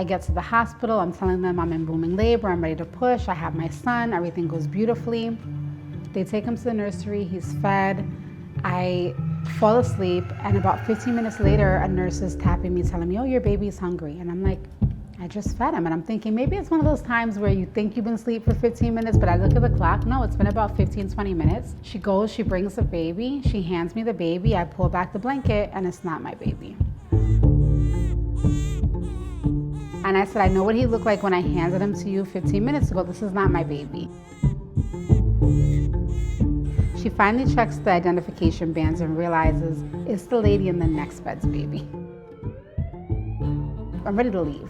I get to the hospital, I'm telling them I'm in booming labor, I'm ready to push, I have my son, everything goes beautifully. They take him to the nursery, he's fed, I fall asleep, and about 15 minutes later, a nurse is tapping me, telling me, oh, your baby's hungry. And I'm like, I just fed him. And I'm thinking, maybe it's one of those times where you think you've been asleep for 15 minutes, but I look at the clock, no, it's been about 15, 20 minutes. She goes, she brings the baby, she hands me the baby, I pull back the blanket, and it's not my baby. And I said, I know what he looked like when I handed him to you 15 minutes ago. This is not my baby. She finally checks the identification bands and realizes it's the lady in the next bed's baby. I'm ready to leave.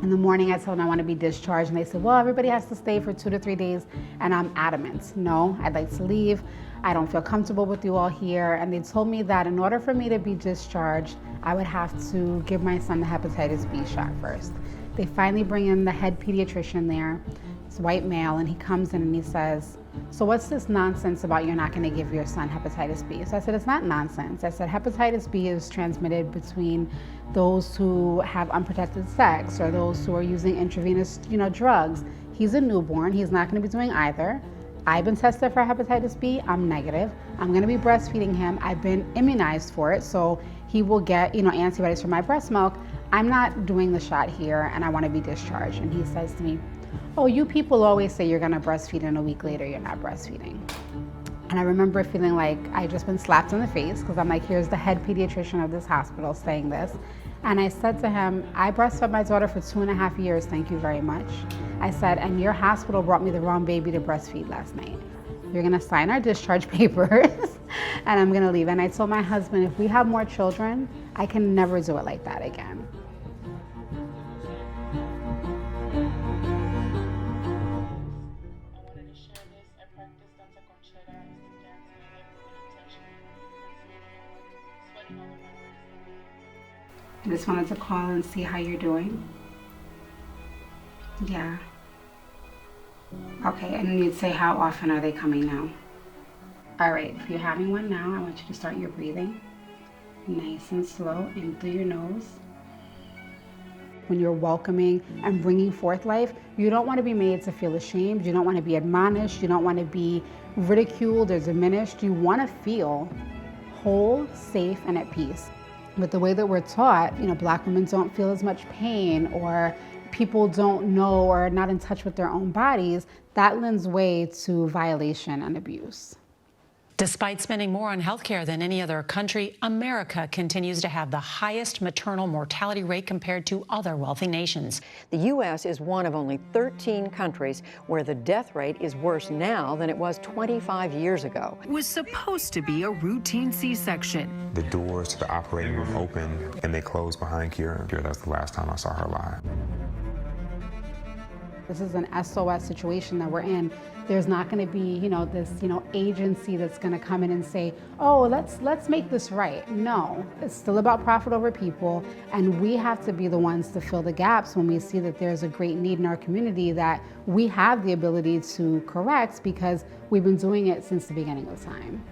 In the morning, I told them I want to be discharged, and they said, well, everybody has to stay for 2 to 3 days, and I'm adamant. No, I'd like to leave. I don't feel comfortable with you all here. And they told me that in order for me to be discharged, I would have to give my son the hepatitis B shot first. They finally bring in the head pediatrician there. It's a white male, and he comes in and he says, so what's this nonsense about you're not going to give your son hepatitis B? So I said, it's not nonsense. I said, hepatitis B is transmitted between those who have unprotected sex or those who are using intravenous, drugs. He's a newborn. He's not going to be doing either. I've been tested for hepatitis B. I'm negative. I'm going to be breastfeeding him. I've been immunized for it, so he will get, antibodies from my breast milk. I'm not doing the shot here, and I want to be discharged. And he says to me, oh, you people always say you're going to breastfeed, and a week later you're not breastfeeding. And I remember feeling like I just been slapped in the face, because I'm like, here's the head pediatrician of this hospital saying this. And I said to him, I breastfed my daughter for 2.5 years, thank you very much. I said, and your hospital brought me the wrong baby to breastfeed last night. You're gonna sign our discharge papers, and I'm gonna leave. And I told my husband, if we have more children, I can never do it like that again. I just wanted to call and see how you're doing. Yeah. Okay, and you'd say, how often are they coming now? All right, if you're having one now, I want you to start your breathing. Nice and slow, in through your nose. When you're welcoming and bringing forth life, you don't want to be made to feel ashamed. You don't want to be admonished. You don't want to be ridiculed or diminished. You want to feel whole, safe, and at peace. With the way that we're taught, Black women don't feel as much pain, or people don't know or are not in touch with their own bodies, that lends way to violation and abuse. Despite spending more on healthcare than any other country, America continues to have the highest maternal mortality rate compared to other wealthy nations. The U.S. is one of only 13 countries where the death rate is worse now than it was 25 years ago. It was supposed to be a routine C-section. The doors to the operating room opened and they closed behind Kira. That's the last time I saw her alive. This is an SOS situation that we're in. There's not going to be, this, agency that's going to come in and say, oh, let's make this right. No, it's still about profit over people, and we have to be the ones to fill the gaps when we see that there's a great need in our community that we have the ability to correct because we've been doing it since the beginning of time.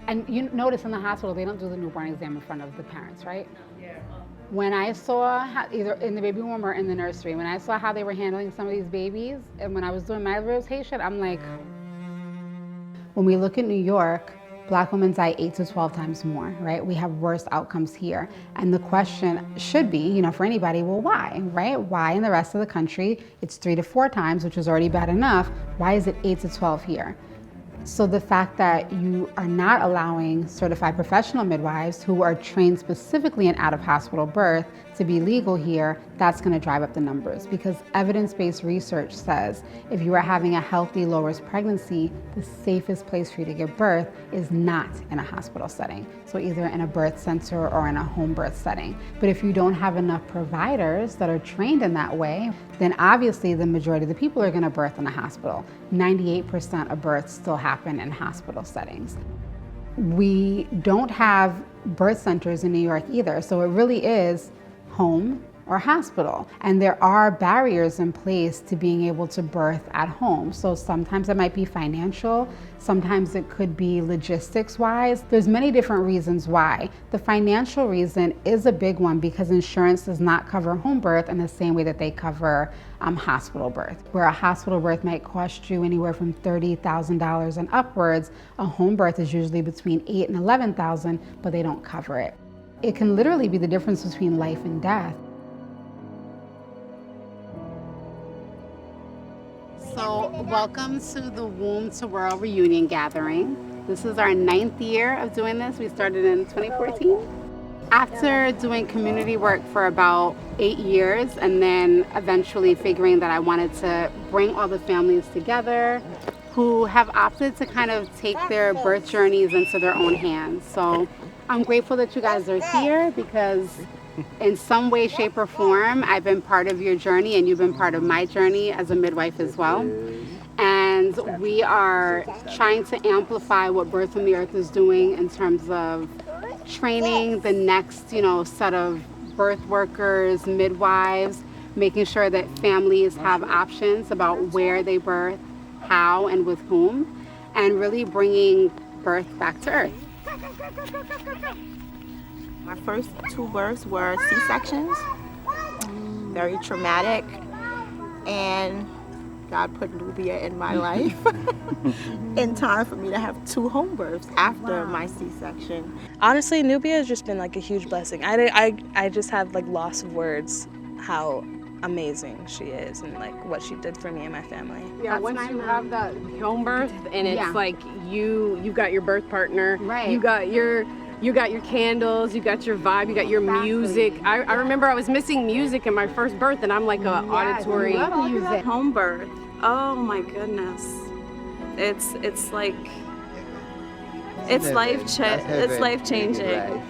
And you notice in the hospital, they don't do the newborn exam in front of the parents, right? Yeah. When I saw, either in the baby room or in the nursery, when I saw how they were handling some of these babies, and when I was doing my rotation, I'm like, when we look at New York, Black women die 8 to 12 times more, right? We have worse outcomes here. And the question should be, for anybody, well, why, right? Why in the rest of the country, it's 3 to 4 times, which is already bad enough. Why is it 8 to 12 here? So the fact that you are not allowing certified professional midwives who are trained specifically in out-of-hospital birth to be legal here, that's going to drive up the numbers, because evidence-based research says if you are having a healthy low-risk pregnancy, the safest place for you to give birth is not in a hospital setting. So either in a birth center or in a home birth setting. But if you don't have enough providers that are trained in that way, then obviously the majority of the people are going to birth in a hospital. 98% of births still happen in hospital settings. We don't have birth centers in New York either, so it really is home, or hospital. And there are barriers in place to being able to birth at home. So sometimes it might be financial, sometimes it could be logistics wise. There's many different reasons why. The financial reason is a big one because insurance does not cover home birth in the same way that they cover hospital birth. Where a hospital birth might cost you anywhere from $30,000 and upwards, a home birth is usually between $8,000 and $11,000, but they don't cover it. It can literally be the difference between life and death. So welcome to the Womb to World Reunion Gathering. This is our 9th year of doing this. We started in 2014. After doing community work for about 8 years and then eventually figuring that I wanted to bring all the families together who have opted to kind of take their birth journeys into their own hands. So I'm grateful that you guys are here because in some way, shape, or form, I've been part of your journey and you've been part of my journey as a midwife as well. And we are trying to amplify what Birth from the Earth is doing in terms of training the next, set of birth workers, midwives, making sure that families have options about where they birth, how, and with whom, and really bringing birth back to Earth. My first 2 births were C-sections, very traumatic, and God put Nubia in my life in time for me to have 2 home births after my C-section. Honestly, Nubia has just been like a huge blessing. I just have like loss of words how amazing she is and like what she did for me and my family. Yeah, once you have that home birth and it's like you've got your birth partner, right? You got your candles, you got your vibe, you got your music. I remember I was missing music in my first birth, and I'm like a auditory. I love music. Home birth. Oh my goodness, it's like it's life changing.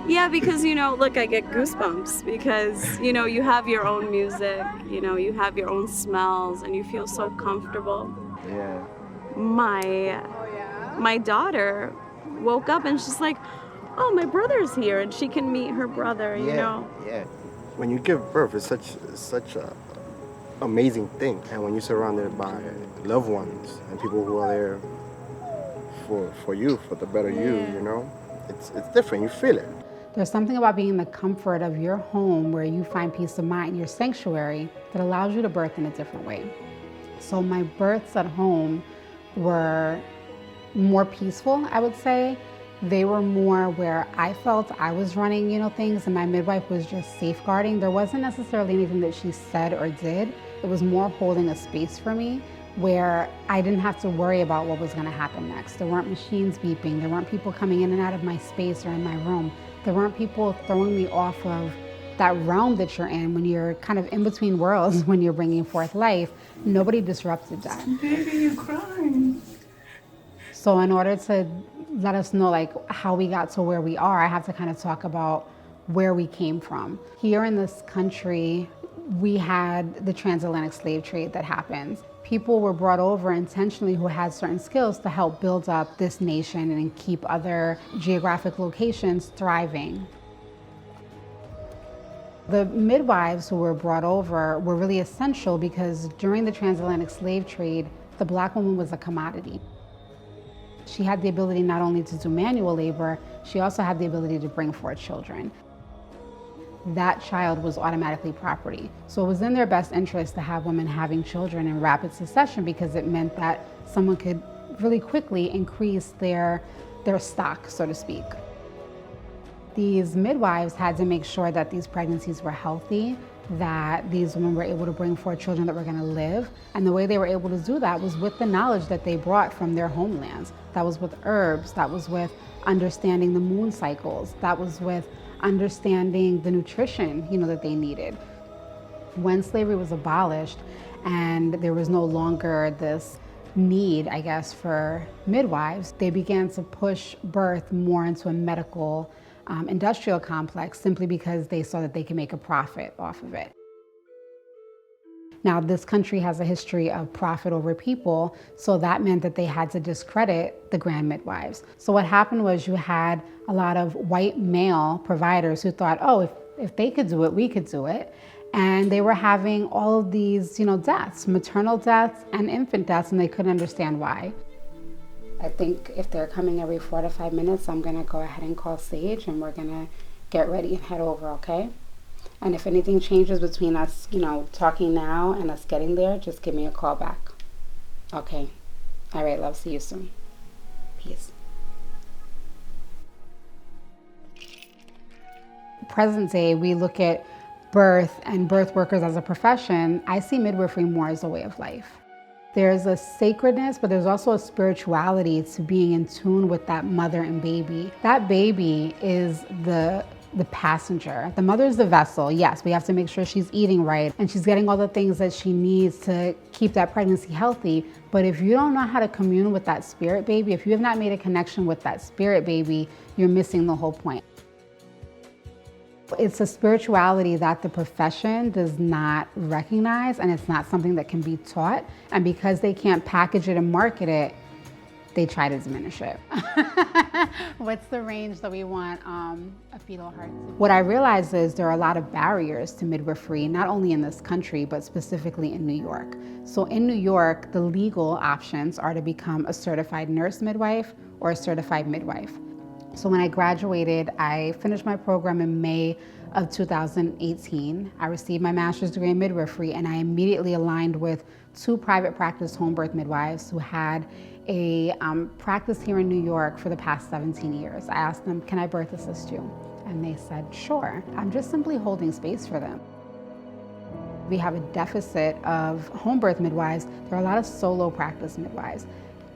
Yeah, because look, I get goosebumps because you have your own music, you have your own smells, and you feel so comfortable. Yeah. My daughter woke up and she's like, oh, my brother's here, and she can meet her brother, Yeah. When you give birth, it's such a amazing thing, and when you're surrounded by loved ones and people who are there for you, for the better you, it's different. You feel it. There's something about being in the comfort of your home where you find peace of mind, your sanctuary, that allows you to birth in a different way. So my births at home were more peaceful, I would say. They were more where I felt I was running, things, and my midwife was just safeguarding. There wasn't necessarily anything that she said or did. It was more holding a space for me where I didn't have to worry about what was gonna happen next. There weren't machines beeping. There weren't people coming in and out of my space or in my room. There weren't people throwing me off of that realm that you're in when you're kind of in between worlds when you're bringing forth life. Nobody disrupted that. Baby, you're crying. So in order to let us know how we got to where we are, I have to kind of talk about where we came from. Here in this country, we had the transatlantic slave trade that happened. People were brought over intentionally who had certain skills to help build up this nation and keep other geographic locations thriving. The midwives who were brought over were really essential because during the transatlantic slave trade, the Black woman was a commodity. She had the ability not only to do manual labor, she also had the ability to bring forth children. That child was automatically property. So it was in their best interest to have women having children in rapid succession because it meant that someone could really quickly increase their stock, so to speak. These midwives had to make sure that these pregnancies were healthy, that these women were able to bring forth children that were going to live. And the way they were able to do that was with the knowledge that they brought from their homelands. That was with herbs, that was with understanding the moon cycles, that was with understanding the nutrition, that they needed. When slavery was abolished and there was no longer this need, I guess, for midwives, they began to push birth more into a medical industrial complex simply because they saw that they could make a profit off of it. Now, this country has a history of profit over people, so that meant that they had to discredit the grand midwives. So what happened was you had a lot of white male providers who thought, oh, if they could do it, we could do it. And they were having all of these, deaths, maternal deaths and infant deaths, and they couldn't understand why. I think if they're coming every 4 to 5 minutes, I'm gonna go ahead and call Sage and we're gonna get ready and head over, okay? And if anything changes between us, talking now and us getting there, just give me a call back. Okay. All right, love. See you soon. Peace. Present day, we look at birth and birth workers as a profession. I see midwifery more as a way of life. There's a sacredness, but there's also a spirituality to being in tune with that mother and baby. That baby is the passenger. The mother's the vessel. Yes, we have to make sure she's eating right and she's getting all the things that she needs to keep that pregnancy healthy. But if you don't know how to commune with that spirit baby, if you have not made a connection with that spirit baby, you're missing the whole point. It's a spirituality that the profession does not recognize, and it's not something that can be taught. And because they can't package it and market it, they try to diminish it. What's the range that we want a fetal heart to be? What I realized is there are a lot of barriers to midwifery, not only in this country, but specifically in New York. So in New York, the legal options are to become a certified nurse midwife or a certified midwife. So when I graduated, I finished my program in May of 2018. I received my master's degree in midwifery, and I immediately aligned with 2 private practice home birth midwives who had a practice here in New York for the past 17 years. I asked them, can I birth assist you? And they said, sure. I'm just simply holding space for them. We have a deficit of home birth midwives. There are a lot of solo practice midwives.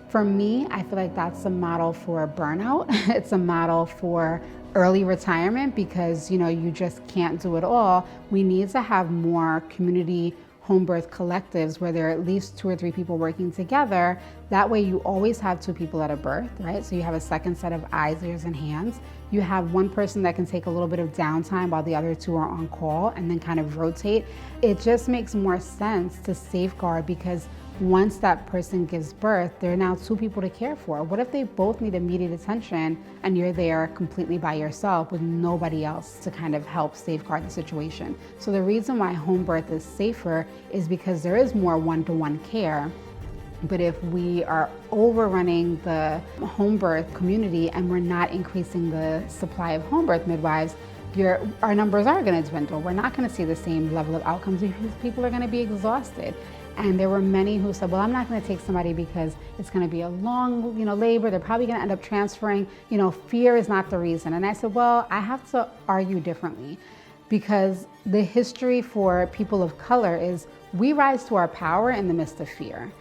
For me, I feel like that's a model for burnout. It's a model for early retirement because, you just can't do it all. We need to have more community home birth collectives where there are at least 2 or 3 people working together. That way you always have 2 people at a birth, right? So you have a second set of eyes, ears, and hands. You have one person that can take a little bit of downtime while the other 2 are on call and then kind of rotate. It just makes more sense to safeguard because once that person gives birth, there are now 2 people to care for. What if they both need immediate attention and you're there completely by yourself with nobody else to kind of help safeguard the situation? So the reason why home birth is safer is because there is more one-to-one care. But if we are overrunning the home birth community and we're not increasing the supply of home birth midwives, our numbers are going to dwindle. We're not going to see the same level of outcomes because people are going to be exhausted. And there were many who said, well, I'm not going to take somebody because it's going to be a long, labor. They're probably going to end up transferring. Fear is not the reason. And I said, well, I have to argue differently because the history for people of color is we rise to our power in the midst of fear.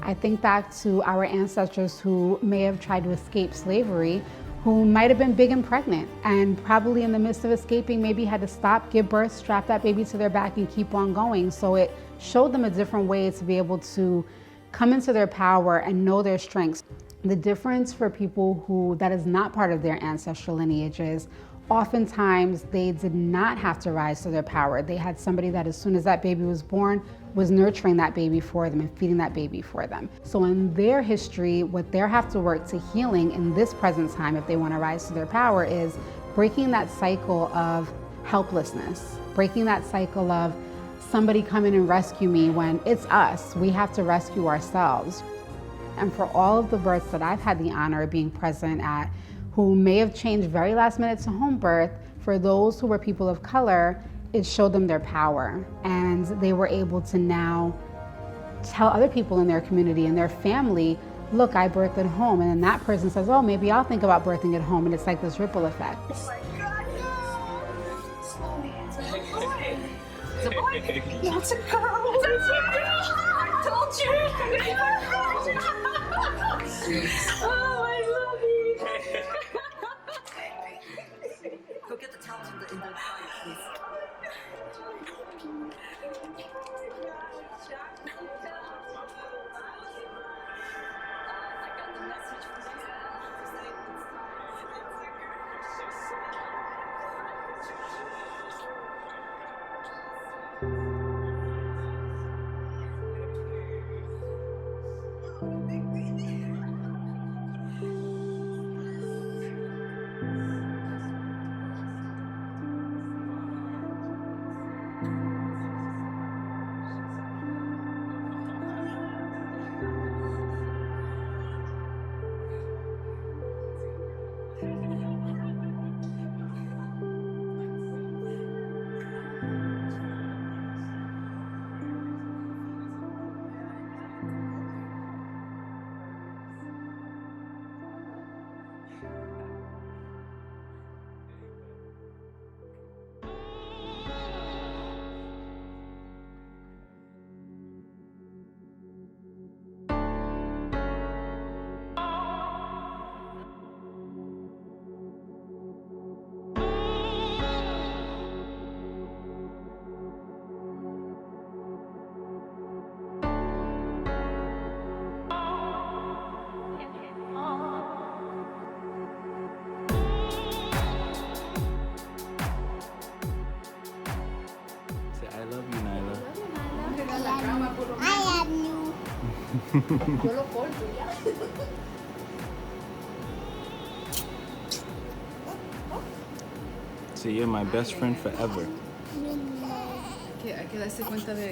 I think back to our ancestors who may have tried to escape slavery, who might have been big and pregnant and probably in the midst of escaping maybe had to stop, give birth, strap that baby to their back and keep on going. So it showed them a different way to be able to come into their power and know their strengths. The difference for people who that is not part of their ancestral lineage is oftentimes they did not have to rise to their power. They had somebody that as soon as that baby was born was nurturing that baby for them and feeding that baby for them. So in their history, what they have to work to healing in this present time if they want to rise to their power is breaking that cycle of helplessness, breaking that cycle of somebody come in and rescue me when it's us. We have to rescue ourselves. And for all of the births that I've had the honor of being present at, who may have changed very last minute to home birth, for those who were people of color, it showed them their power. And they were able to now tell other people in their community and their family, look, I birthed at home. And then that person says, oh, maybe I'll think about birthing at home. And it's like this ripple effect. It's a boy. No, it's a girl. It's a girl. I told you. Oh, I love you. Go get the towels from the indoor fire, please. I got the message from So you're my best friend forever. Hay que darse cuenta de